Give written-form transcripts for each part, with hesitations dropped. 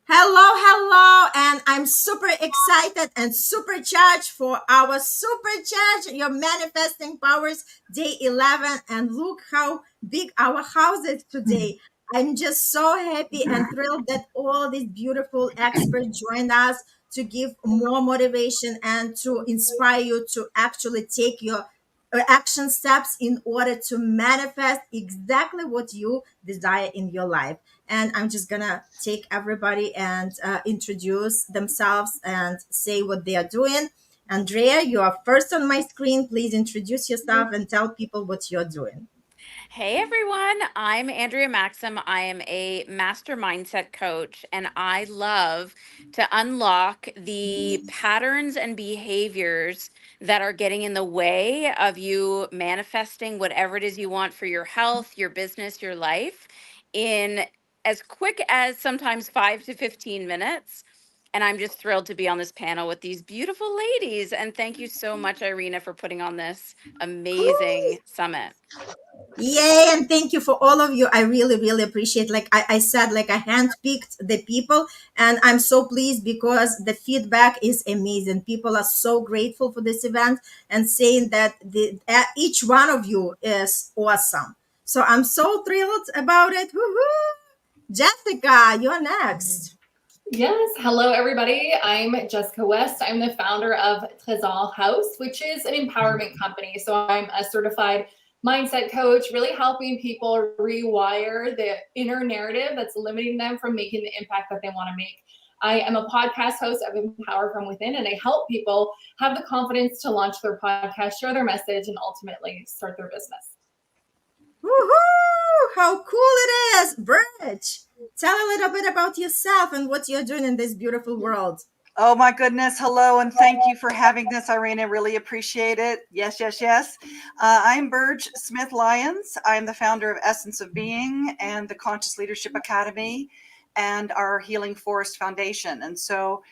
Hello, and I'm super excited and supercharged for our Supercharge Your Manifesting Powers Day 11. And look how big our house is today. I'm just so happy and thrilled that all these beautiful experts joined us to give more motivation and to inspire you to actually take your action steps in order to manifest exactly what you desire in your life. And I'm just gonna take everybody and introduce themselves and say what they are doing. Andrea, you are first on my screen. Please introduce yourself and tell people what you're doing. Hey everyone, I'm Andrea Maxim. I am a master mindset coach, and I love to unlock the patterns and behaviors that are getting in the way of you manifesting whatever it is you want for your health, your business, your life in as quick as sometimes 5 to 15 minutes. And I'm just thrilled to be on this panel with these beautiful ladies. And thank you so much, Irina, for putting on this amazing summit. Yay, and thank you for all of you. I really, really appreciate, like I said, like I handpicked the people, and I'm so pleased because the feedback is amazing. People are so grateful for this event and saying that each one of you is awesome. So I'm so thrilled about it. Woohoo! Jessica, you're next. Yes. Hello, everybody. I'm Jessica West. I'm the founder of Trésor House, which is an empowerment company. So I'm a certified mindset coach, really helping people rewire the inner narrative that's limiting them from making the impact that they want to make. I am a podcast host of Empower From Within, and I help people have the confidence to launch their podcast, share their message, and ultimately start their business. Woohoo! How cool it is! Burge, tell a little bit about yourself and what you're doing in this beautiful world. Oh my goodness. Hello, and thank you for having this, Irina. Really appreciate it. Yes, yes, yes. I'm Burge Smith-Lyons. I'm the founder of Essence of Being and the Conscious Leadership Academy and our Healing Forest Foundation. And so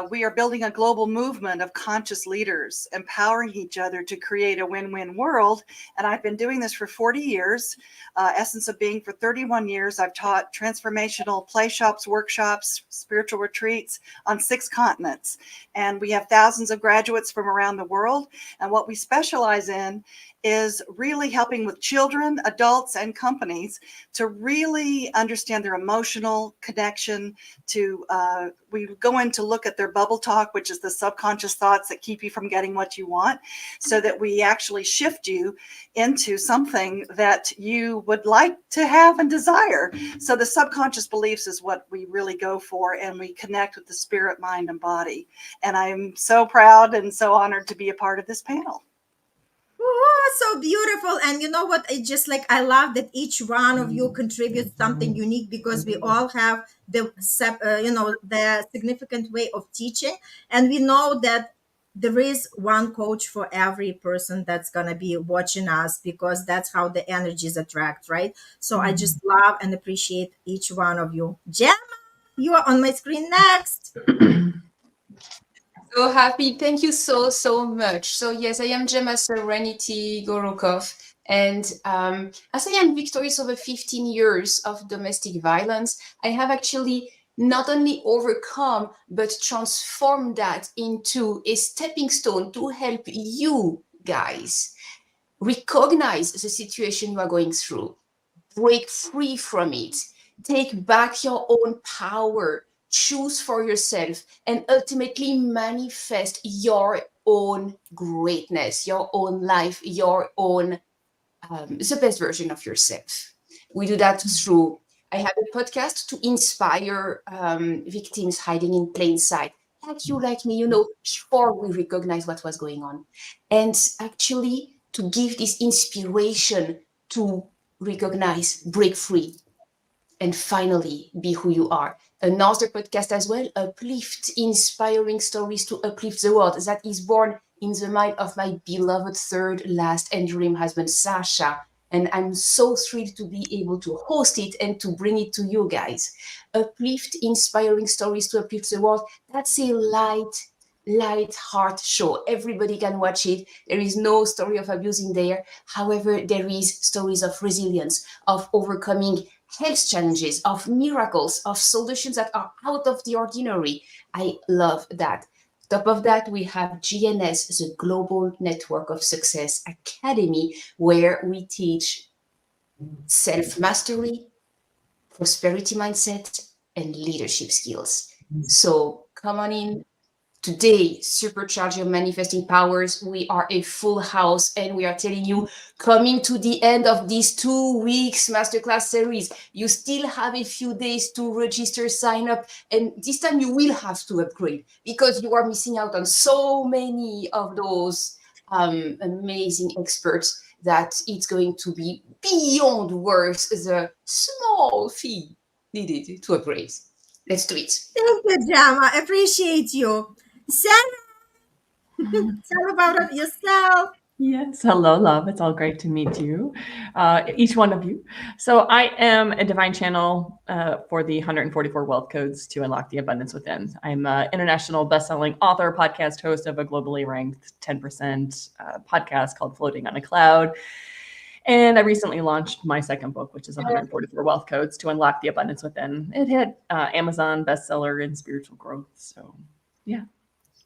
we are building a global movement of conscious leaders, empowering each other to create a win-win world. And I've been doing this for 40 years, Essence of Being for 31 years. I've taught transformational play shops, workshops, spiritual retreats on 6 continents. And we have thousands of graduates from around the world. And what we specialize in is really helping with children, adults, and companies to really understand their emotional connection to, we go in to look at their bubble talk, which is the subconscious thoughts that keep you from getting what you want, so that we actually shift you into something that you would like to have and desire. So the subconscious beliefs is what we really go for, and we connect with the spirit, mind, and body. And I'm so proud and so honored to be a part of this panel. Oh, so beautiful. And you know what? It's just like I love that each one of you contributes something unique because we all have the significant way of teaching. And we know that there is one coach for every person that's going to be watching us because that's how the energies attract, right? So I just love and appreciate each one of you. Gemma, you are on my screen next. So happy. Thank you so much. So yes, I am Gemma Serenity Gorokhoff. And as I am victorious over 15 years of domestic violence, I have actually not only overcome, but transformed that into a stepping stone to help you guys recognize the situation you are going through, break free from it, take back your own power, choose for yourself, and ultimately manifest your own greatness, your own life, your own the best version of yourself. We do that through, I have a podcast to inspire victims hiding in plain sight, like you, like me, before we recognize what was going on. And actually to give this inspiration to recognize, break free, and finally be who you are. Another podcast as well, Uplift, inspiring stories to uplift the world, that is born in the mind of my beloved third, last, and dream husband, Sasha. And I'm so thrilled to be able to host it and to bring it to you guys. Uplift, inspiring stories to uplift the world. That's a light heart show. Everybody can watch it. There is no story of abuse in there. However, there is stories of resilience, of overcoming health challenges, of miracles, of solutions that are out of the ordinary. I love that. Top of that, we have GNS, the Global Network of Success Academy, where we teach self-mastery, prosperity mindset, and leadership skills. So come on in today, supercharge your manifesting powers. We are a full house, and we are telling you, coming to the end of these 2 weeks masterclass series, you still have a few days to register, sign up, and this time you will have to upgrade because you are missing out on so many of those amazing experts that it's going to be beyond worth the small fee needed to upgrade. Let's do it. Thank you, Gemma. Appreciate you. Sarah, tell about yourself. Yes, hello, love. It's all great to meet you, each one of you. So I am a divine channel for the 144 wealth codes to unlock the abundance within. I'm an international best-selling author, podcast host of a globally ranked 10% podcast called Floating on a Cloud. And I recently launched my second book, which is 144 Wealth Codes to Unlock the Abundance Within. It hit Amazon bestseller in spiritual growth. So yeah.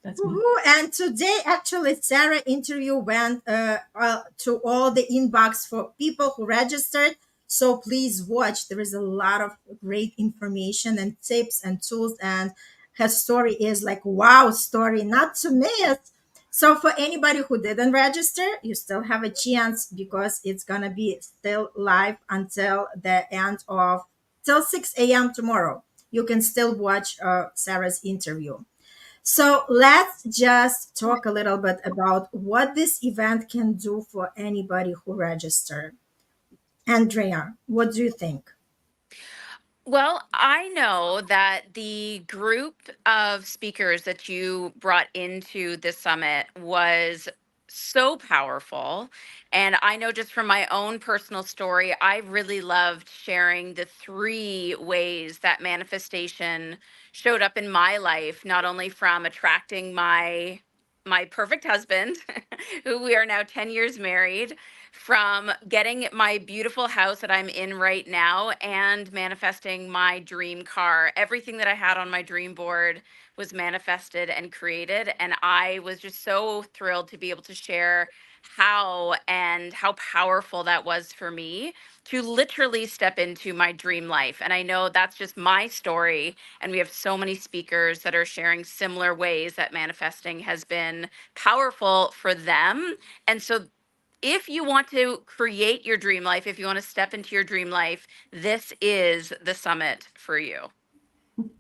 That's me. And today, actually, Sarah interview went to all the inbox for people who registered. So please watch. There is a lot of great information and tips and tools. And her story is like, wow, story, not to miss. So for anybody who didn't register, you still have a chance because it's going to be still live until the end of, till 6 a.m. tomorrow. You can still watch Sarah's interview. So let's just talk a little bit about what this event can do for anybody who registered. Andrea, what do you think? Well, I know that the group of speakers that you brought into the summit was so powerful. And I know just from my own personal story, I really loved sharing the 3 ways that manifestation showed up in my life, not only from attracting my perfect husband, who we are now 10 years married, from getting my beautiful house that I'm in right now and manifesting my dream car. Everything that I had on my dream board was manifested and created. And I was just so thrilled to be able to share how powerful that was for me to literally step into my dream life. And I know that's just my story. And we have so many speakers that are sharing similar ways that manifesting has been powerful for them. And so if you want to create your dream life, if you want to step into your dream life, this is the summit for you.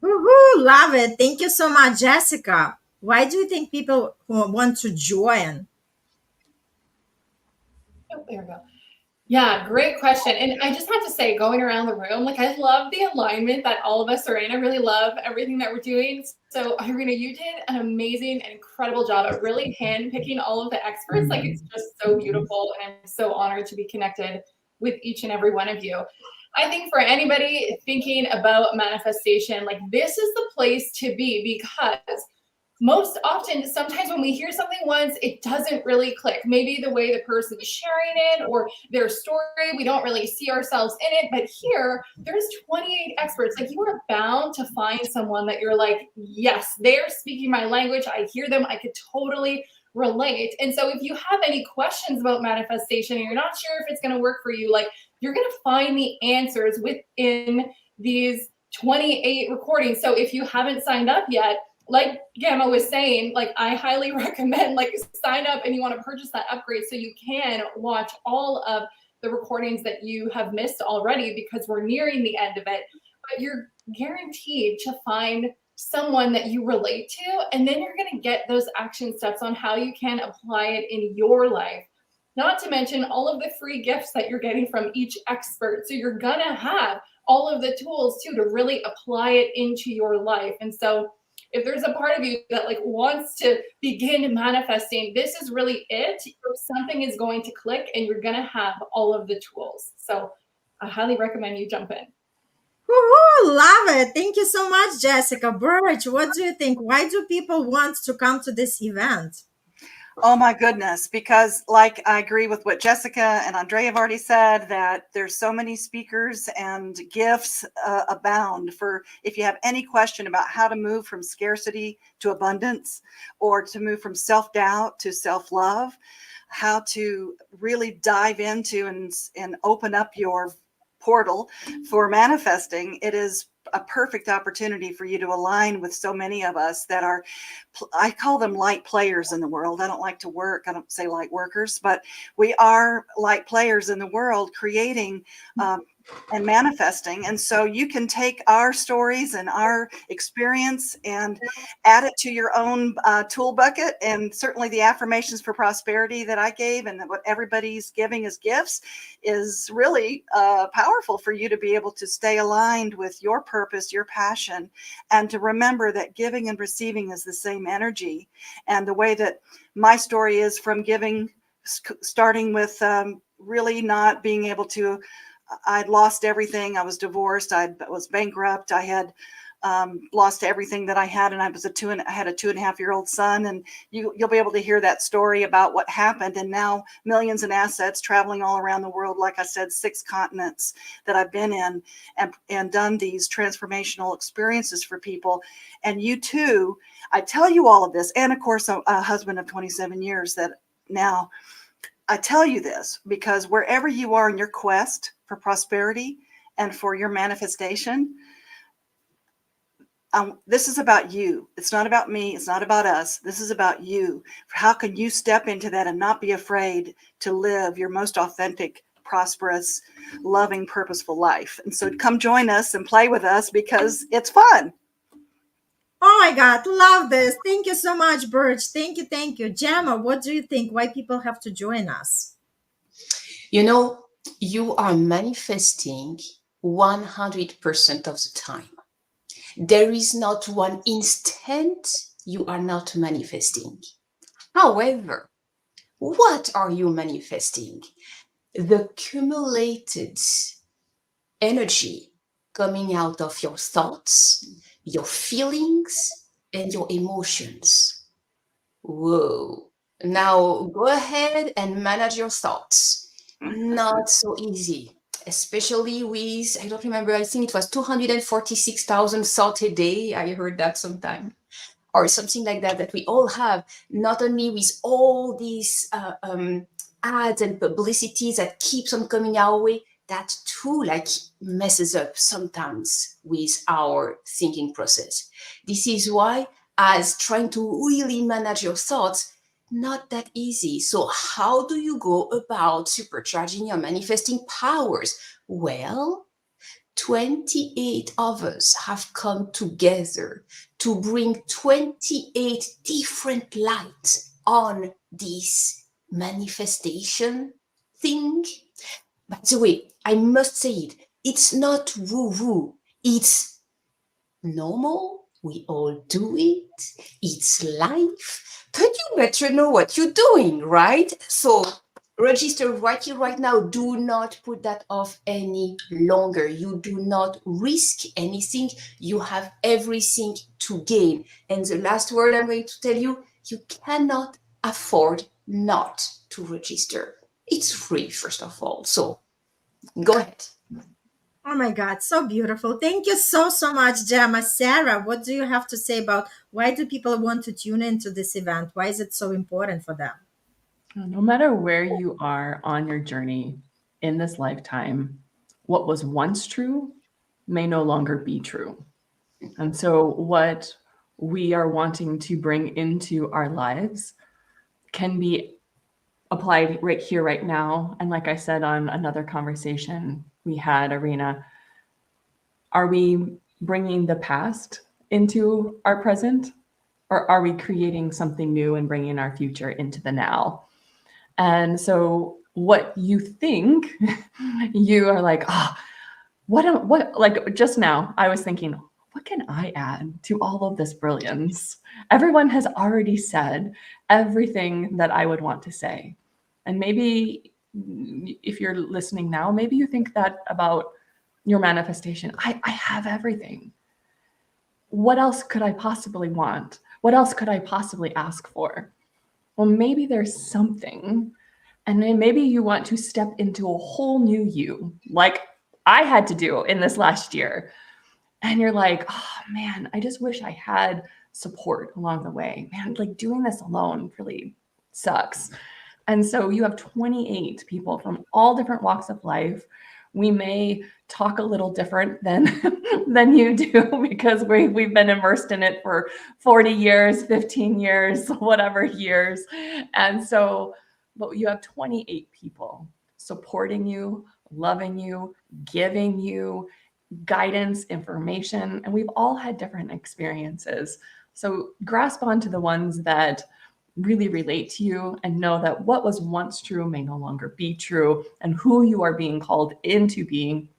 Woohoo, love it. Thank you so much, Jessica. Why do you think people want to join? Oh, there we go. Yeah, great question. And I just have to say, going around the room, like I love the alignment that all of us are in. I really love everything that we're doing. So Irina, you did an amazing and incredible job of really handpicking all of the experts. Like it's just so beautiful. And I'm so honored to be connected with each and every one of you. I think for anybody thinking about manifestation, like this is the place to be because most often, sometimes when we hear something once, it doesn't really click. Maybe the way the person is sharing it or their story, we don't really see ourselves in it. But here, there's 28 experts. Like you are bound to find someone that you're like, yes, they're speaking my language. I hear them. I could totally relate. And so if you have any questions about manifestation and you're not sure if it's going to work for you, like you're going to find the answers within these 28 recordings. So if you haven't signed up yet, like Gemma was saying, like I highly recommend like sign up and you want to purchase that upgrade so you can watch all of the recordings that you have missed already because we're nearing the end of it. But you're guaranteed to find someone that you relate to, and then you're going to get those action steps on how you can apply it in your life. Not to mention all of the free gifts that you're getting from each expert. So you're going to have all of the tools too to really apply it into your life. And so if there's a part of you that like wants to begin manifesting, this is really it. Something is going to click and you're going to have all of the tools. So I highly recommend you jump in. Woohoo, love it. Thank you so much, Jessica. Burge, what do you think? Why do people want to come to this event? Oh my goodness, because like I agree with what Jessica and Andrea have already said, that there's so many speakers and gifts abound for if you have any question about how to move from scarcity to abundance, or to move from self-doubt to self-love, how to really dive into and open up your portal for manifesting. It is a perfect opportunity for you to align with so many of us that are, I call them light players in the world. I don't like to work. I don't say light workers, but we are light players in the world, creating and manifesting. And so you can take our stories and our experience and add it to your own tool bucket. And certainly the affirmations for prosperity that I gave and what everybody's giving as gifts is really powerful for you to be able to stay aligned with your purpose, your passion, and to remember that giving and receiving is the same energy. And the way that my story is from giving, starting with really not being able to, I'd lost everything. I was divorced. I was bankrupt. I had lost everything that I had, and I had a 2.5-year-old son. And you'll be able to hear that story about what happened. And now millions in assets, traveling all around the world. Like I said, 6 continents that I've been in, and done these transformational experiences for people. And you too, I tell you all of this, and of course a husband of 27 years that now. I tell you this because wherever you are in your quest for prosperity and for your manifestation, this is about you. It's not about me. It's not about us. This is about you. How can you step into that and not be afraid to live your most authentic, prosperous, loving, purposeful life? And so come join us and play with us because it's fun. Oh my God, love this. Thank you so much, Burge. Thank you, thank you. Gemma, what do you think? Why people have to join us? You know, you are manifesting 100% of the time. There is not one instant you are not manifesting. However, what are you manifesting? The cumulated energy coming out of your thoughts, your feelings, and your emotions. Whoa. Now go ahead and manage your thoughts. Not so easy, especially with, I don't remember, I think it was 246,000 thoughts a day. I heard that sometime. Or something like that, that we all have, not only with all these ads and publicities that keeps on coming our way, that too like messes up sometimes with our thinking process. This is why, as trying to really manage your thoughts, not that easy. So how do you go about supercharging your manifesting powers? Well, 28 of us have come together to bring 28 different lights on this manifestation thing. By the way, I must say it, it's not woo-woo, it's normal. We all do it. It's life. But you better know what you're doing, right? So register right here, right now. Do not put that off any longer. You do not risk anything. You have everything to gain. And the last word I'm going to tell you, you cannot afford not to register. It's free, first of all. So go ahead. Oh my God, so beautiful. Thank you so much, Gemma. Sarah, what do you have to say about why do people want to tune into this event? Why is it so important for them? No matter where you are on your journey in this lifetime, what was once true may no longer be true. And so what we are wanting to bring into our lives can be applied right here, right now. And like I said on another conversation we had, Arena, are we bringing the past into our present, or are we creating something new and bringing our future into the now? And so what you think, you are like, what, like just now I was thinking, what can I add to all of this brilliance? Everyone has already said everything that I would want to say. And maybe if you're listening now, maybe you think that about your manifestation. I have everything. What else could I possibly want? What else could I possibly ask for? well, maybe there's something, and then maybe you want to step into a whole new you, like I had to do in this last year. And you're like, oh man, I just wish I had support along the way. Man, like doing this alone really sucks. And so you have 28 people from all different walks of life. We may talk a little different than than you do because we've been immersed in it for 40 years, 15 years, whatever years. And so, but you have 28 people supporting you, loving you, giving you guidance, information, and we've all had different experiences. So grasp onto the ones that really relate to you and know that what was once true may no longer be true, and who you are being called into being,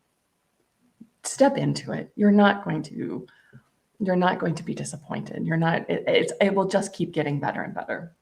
step into it. You're not going to be disappointed. It will just keep getting better and better.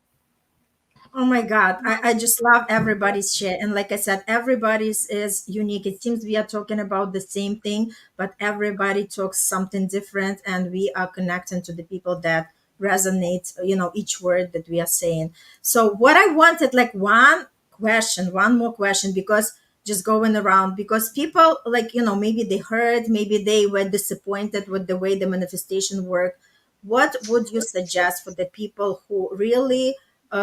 Oh my God. I just love everybody's share. And like I said, everybody's is unique. It seems we are talking about the same thing, but everybody talks something different, and we are connecting to the people that resonate, each word that we are saying. So what I wanted, like one more question, because just going around, because people like, maybe they heard, maybe they were disappointed with the way the manifestation worked. What would you suggest for the people who really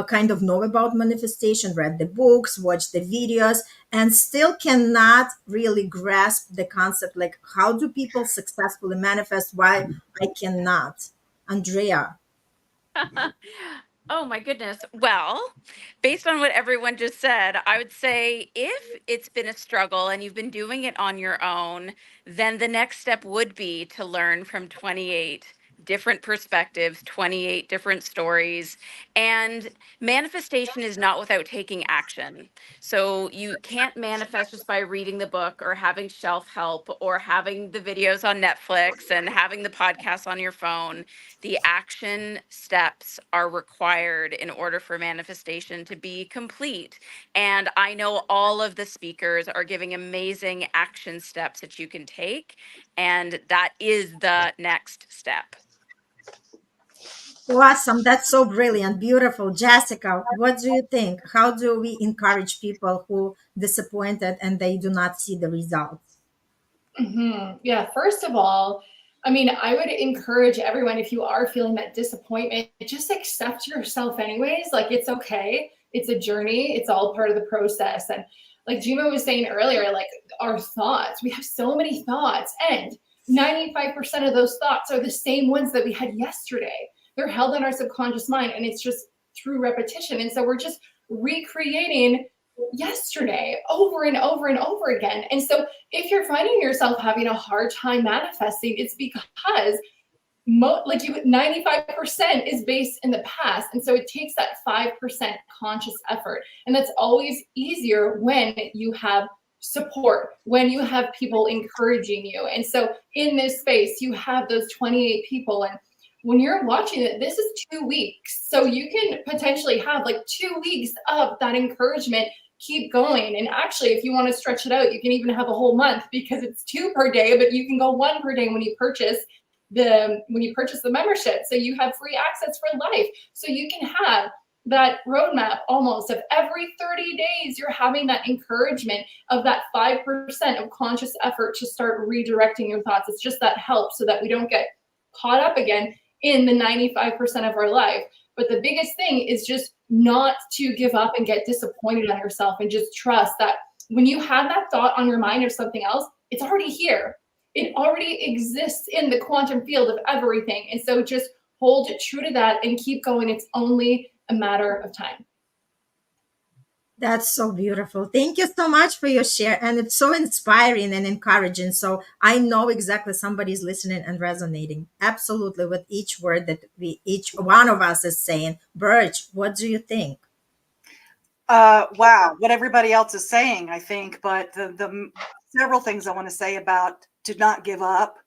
kind of know about manifestation, read the books, watch the videos, and still cannot really grasp the concept? Like, how do people successfully manifest? Why I cannot? Andrea. Oh my goodness. Well, based on what everyone just said, I would say if it's been a struggle and you've been doing it on your own, then the next step would be to learn from 28 different perspectives, 28 different stories. And manifestation is not without taking action. So you can't manifest just by reading the book or having shelf help or having the videos on Netflix and having the podcasts on your phone. The action steps are required in order for manifestation to be complete. And I know all of the speakers are giving amazing action steps that you can take. And that is the next step. Awesome. That's so brilliant. Beautiful. Jessica, what do you think? How do we encourage people who disappointed and they do not see the results? Yeah, first of all, I mean, I would encourage everyone, if you are feeling that disappointment, just accept yourself anyways. Like, it's okay. It's a journey. It's all part of the process. And like Gemma was saying earlier, like our thoughts, we have so many thoughts, and 95% of those thoughts are the same ones that we had yesterday. They're held in our subconscious mind, and it's just through repetition. And so we're just recreating yesterday over and over and over again. And so if you're finding yourself having a hard time manifesting, it's because 95% is based in the past. And so it takes that 5% conscious effort. And that's always easier when you have support, when you have people encouraging you. And so in this space, you have those 28 people. And when you're watching it, this is 2 weeks. So you can potentially have like 2 weeks of that encouragement. Keep going. And actually, if you want to stretch it out, you can even have a whole month, because it's 2 per day, but you can go 1 per day when you purchase the membership. So you have free access for life. So you can have that roadmap almost of every 30 days, you're having that encouragement of that 5% of conscious effort to start redirecting your thoughts. It's just that help so that we don't get caught up again in the 95% of our life. But the biggest thing is just not to give up and get disappointed on yourself, and just trust that when you have that thought on your mind of something else, it's already here. It already exists in the quantum field of everything. And so just hold true to that and keep going. It's only a matter of time. That's so beautiful. Thank you so much for your share. And it's so inspiring and encouraging. So I know exactly somebody's listening and resonating absolutely with each word that each one of us is saying. Burge, what do you think? Wow, what everybody else is saying, I think, but the several things I want to say about to not give up,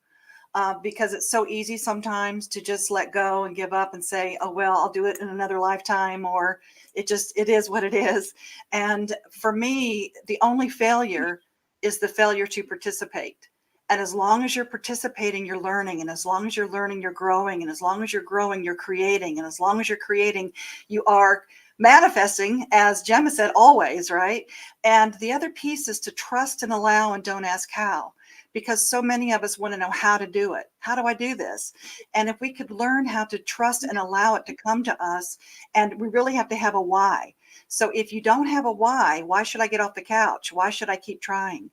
because it's so easy sometimes to just let go and give up and say, oh, well, I'll do it in another lifetime, or it is what it is. And for me, the only failure is the failure to participate. And as long as you're participating, you're learning. And as long as you're learning, you're growing. And as long as you're growing, you're creating. And as long as you're creating, you are manifesting, as Gemma said, always, right? And the other piece is to trust and allow and don't ask how, because so many of us want to know how to do it. How do I do this? And if we could learn how to trust and allow it to come to us, and we really have to have a why. So if you don't have a why should I get off the couch? Why should I keep trying?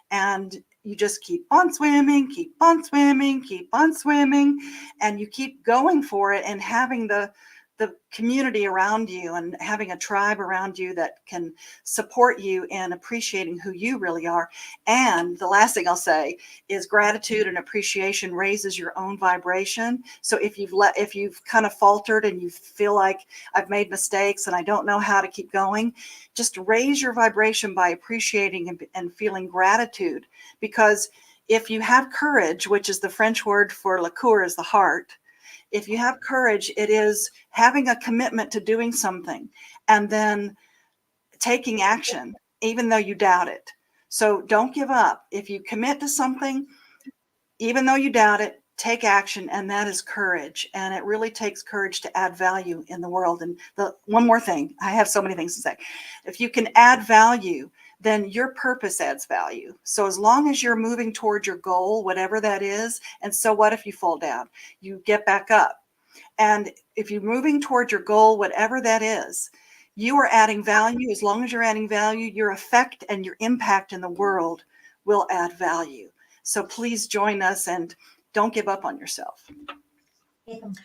And you just keep on swimming, keep on swimming, keep on swimming, and you keep going for it, and having the community around you and having a tribe around you that can support you in appreciating who you really are. And the last thing I'll say is gratitude and appreciation raises your own vibration. So if you've kind of faltered and you feel like I've made mistakes and I don't know how to keep going, just raise your vibration by appreciating and feeling gratitude. Because if you have courage, which is the French word for le coeur is the heart, if you have courage, it is having a commitment to doing something and then taking action, even though you doubt it. So don't give up. If you commit to something, even though you doubt it, take action, and that is courage. And it really takes courage to add value in the world. And one more thing, I have so many things to say. If you can add value, then your purpose adds value. So as long as you're moving towards your goal, whatever that is, and so what if you fall down? You get back up. And if you're moving towards your goal, whatever that is, you are adding value. As long as you're adding value, your effect and your impact in the world will add value. So please join us and don't give up on yourself.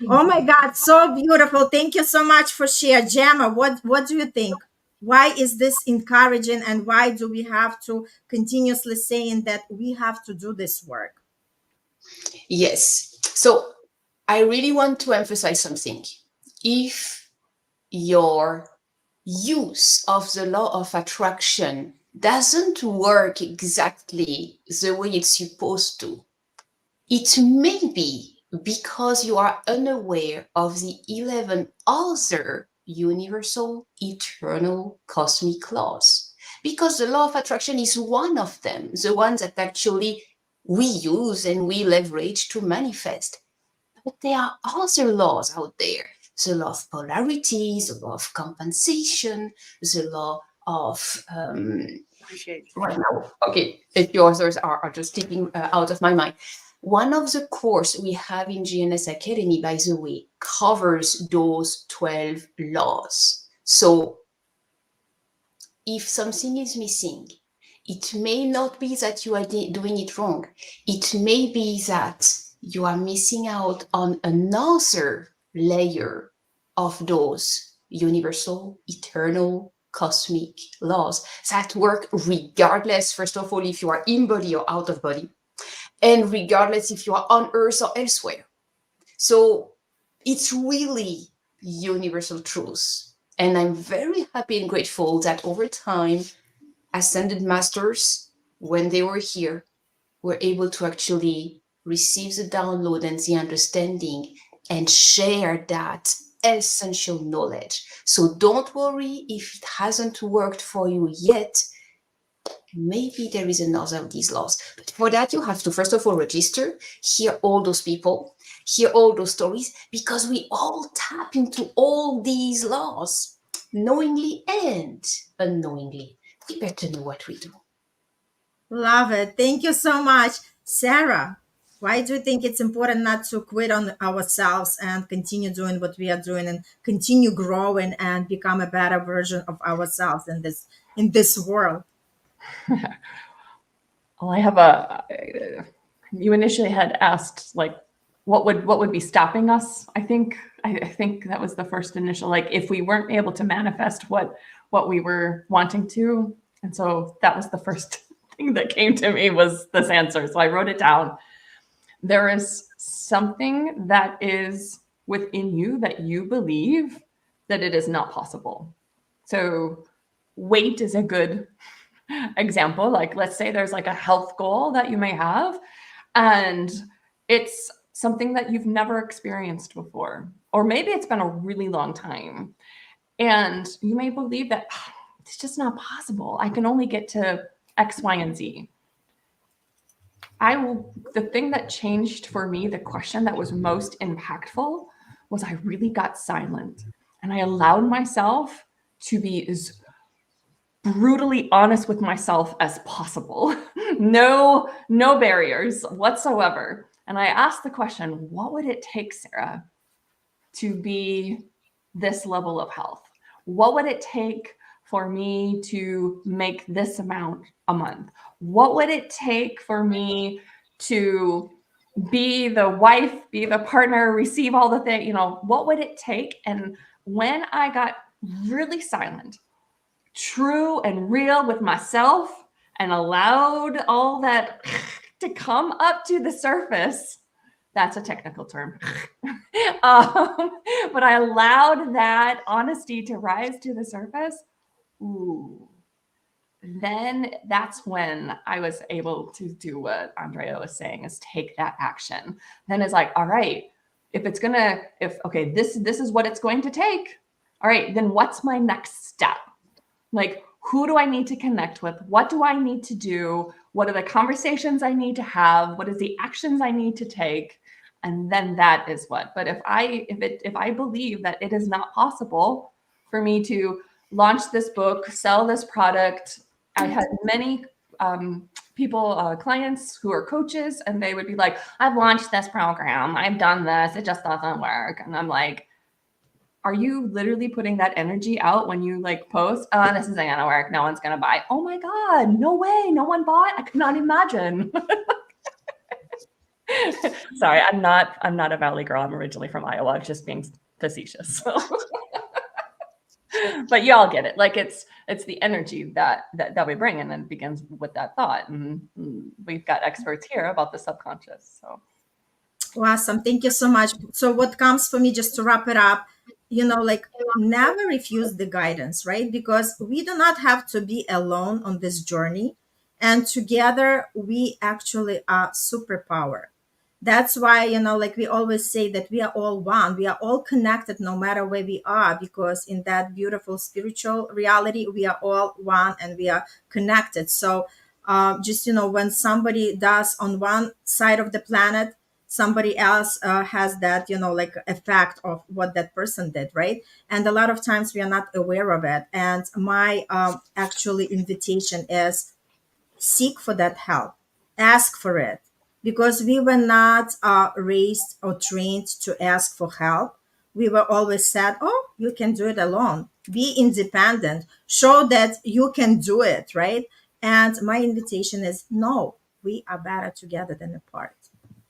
Oh my God, so beautiful. Thank you so much for sharing. Gemma, what do you think? Why is this encouraging, and why do we have to continuously saying that we have to do this work? Yes. So I really want to emphasize something. If your use of the law of attraction doesn't work exactly the way it's supposed to, it may be because you are unaware of the 11 other universal, eternal, cosmic laws. Because the law of attraction is one of them, the one that actually we use and we leverage to manifest. But there are other laws out there. The law of polarity, the law of compensation, the law of Appreciate it. right now. Okay, if the others are just slipping out of my mind. One of the course we have in GNS Academy, by the way, covers those 12 laws. So if something is missing, it may not be that you are doing it wrong. It may be that you are missing out on another layer of those universal, eternal, cosmic laws that work regardless, first of all, if you are in body or out of body, and regardless if you are on Earth or elsewhere. So it's really universal truth. And I'm very happy and grateful that over time, Ascended Masters, when they were here, were able to actually receive the download and the understanding and share that essential knowledge. So don't worry if it hasn't worked for you yet. Maybe there is another of these laws. But for that, you have to, first of all, register, hear all those people, hear all those stories, because we all tap into all these laws, knowingly and unknowingly. We better know what we do. Love it. Thank you so much. Sarah, why do you think it's important not to quit on ourselves and continue doing what we are doing and continue growing and become a better version of ourselves in this world? Well, I have you initially had asked like what would be stopping us? I think that was the first initial, like if we weren't able to manifest what we were wanting to. And so that was the first thing that came to me was this answer. So I wrote it down. There is something that is within you that you believe that it is not possible. So weight is a good example. Like, let's say there's like a health goal that you may have, and it's something that you've never experienced before, or maybe it's been a really long time. And you may believe that it's just not possible. I can only get to X, Y, and Z. The thing that changed for me, the question that was most impactful was I really got silent And I allowed myself to be as brutally honest with myself as possible. No barriers whatsoever. And I asked the question, what would it take, Sarah, to be this level of health? What would it take for me to make this amount a month? What would it take for me to be the wife, be the partner, receive all the things, what would it take? And when I got really silent, true and real with myself, and allowed all that to come up to the surface, that's a technical term. But I allowed that honesty to rise to the surface. Ooh, then that's when I was able to do what Andrea was saying, is take that action. Then it's like, all right, okay, this is what it's going to take. All right, then what's my next step? Like, who do I need to connect with? What do I need to do? What are the conversations I need to have? What is the actions I need to take? And then that is what. But if I believe that it is not possible for me to launch this book, sell this product, I had many people, clients who are coaches, and they would be like, I've launched this program, I've done this, it just doesn't work. And I'm like, are you literally putting that energy out when you like post, oh, this isn't gonna work, no one's gonna buy? Oh my God, no way, no one bought? I could not imagine. Sorry, I'm not a Valley girl. I'm originally from Iowa. I'm just being facetious. So. But you all get it. Like it's the energy that we bring, and then it begins with that thought. And we've got experts here about the subconscious. So awesome. Thank you so much. So what comes for me, just to wrap it up, like never refuse the guidance, right? Because we do not have to be alone on this journey. And together we actually are superpower. That's why, like we always say that we are all one. We are all connected no matter where we are, because in that beautiful spiritual reality, we are all one and we are connected. So just, when somebody does on one side of the planet, somebody else has that, like effect of what that person did, right? And a lot of times we are not aware of it. And my actually invitation is seek for that help, ask for it, because we were not raised or trained to ask for help. We were always said, oh, you can do it alone, be independent, show that you can do it, right? And my invitation is, no, we are better together than apart.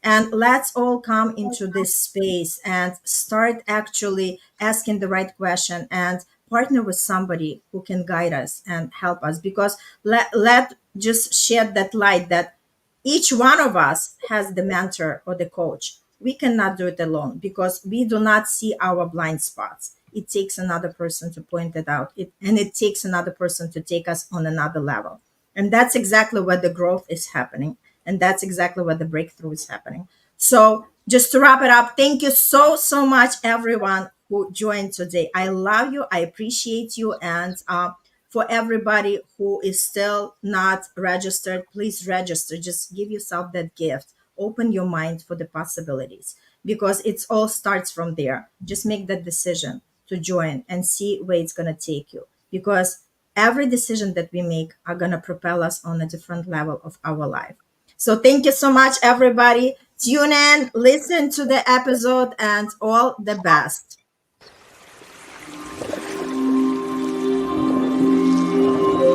And let's all come into this space and start actually asking the right question and partner with somebody who can guide us and help us. Because let just shed that light that each one of us has the mentor or the coach. We cannot do it alone because we do not see our blind spots. It takes another person to point it out, and it takes another person to take us on another level. And that's exactly where the growth is happening. And that's exactly where the breakthrough is happening. So just to wrap it up, thank you so, so much, everyone who joined today. I love you. I appreciate you. And for everybody who is still not registered, please register. Just give yourself that gift. Open your mind for the possibilities, because it all starts from there. Just make that decision to join and see where it's going to take you, because every decision that we make are going to propel us on a different level of our life. So thank you so much, everybody. Tune in, listen to the episode, and all the best.